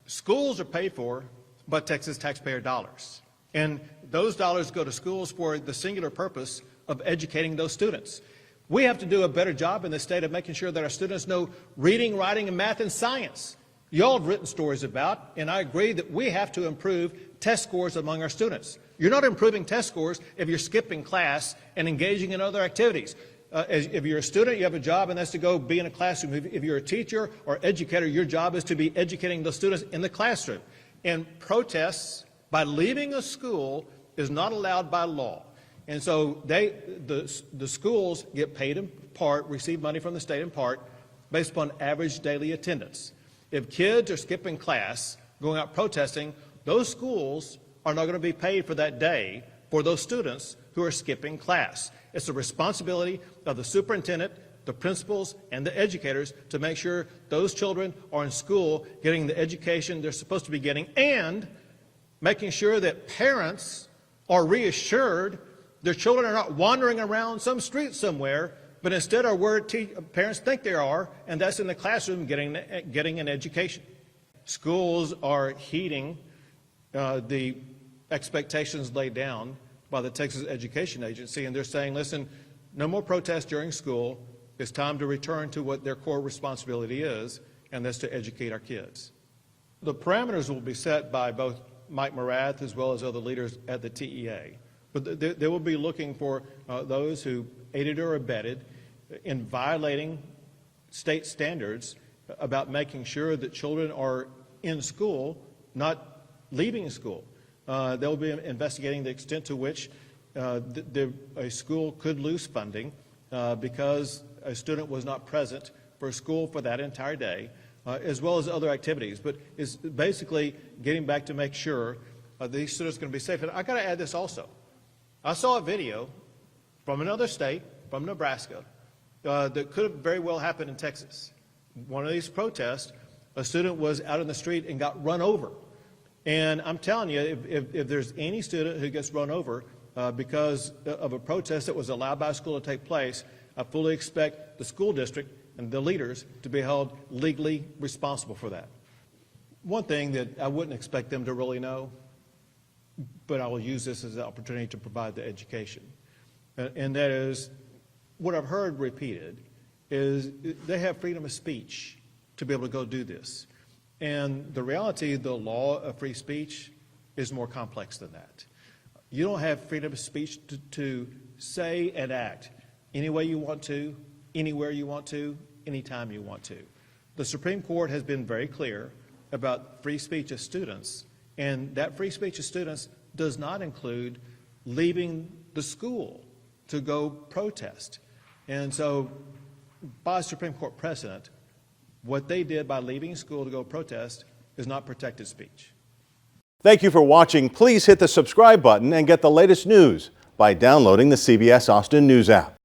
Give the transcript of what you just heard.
Schools are paid for by Texas taxpayer dollars. And those dollars go to schools for the singular purpose of educating those students. We have to do a better job in the state of making sure that our students know reading, writing, and math and science. Y'all have written stories about, and I agree that we have to improve test scores among our students. You're not improving test scores if you're skipping class and engaging in other activities. If you're a student, you have a job, and that's to go be in a classroom. If you're a teacher or educator, your job is to be educating those students in the classroom. And protests by leaving a school is not allowed by law. And so the schools get paid in part, receive money from the state in part, based upon average daily attendance. If kids are skipping class, going out protesting, those schools are not going to be paid for that day for those students who are skipping class. It's the responsibility of the superintendent, the principals, and the educators to make sure those children are in school getting the education they're supposed to be getting, and making sure that parents are reassured their children are not wandering around some street somewhere, but instead are where parents think they are, and that's in the classroom getting an education. Schools are heeding the expectations laid down by the Texas Education Agency, and they're saying, listen, no more protests during school. It's time to return to what their core responsibility is, and that's to educate our kids. The parameters will be set by both Mike Morath as well as other leaders at the TEA. But they will be looking for those who aided or abetted in violating state standards about making sure that children are in school, not leaving school. They'll be investigating the extent to which a school could lose funding because a student was not present for school for that entire day, as well as other activities. But it's basically getting back to make sure these students are going to be safe. And I got to add this also. I saw a video from another state, from Nebraska, that could have very well happened in Texas. One of these protests, a student was out in the street and got run over. And I'm telling you, if there's any student who gets run over because of a protest that was allowed by a school to take place, I fully expect the school district and the leaders to be held legally responsible for that. One thing that I wouldn't expect them to really know, but I will use this as an opportunity to provide the education, and that is, what I've heard repeated is they have freedom of speech to be able to go do this. And the reality, the law of free speech is more complex than that. You don't have freedom of speech to say and act any way you want to, anywhere you want to, anytime you want to. The Supreme Court has been very clear about free speech of students, and that free speech of students does not include leaving the school to go protest. And so, by Supreme Court precedent, what they did by leaving school to go protest is not protected speech. Thank you for watching. Please hit the subscribe button and get the latest news by downloading the CBS Austin News app.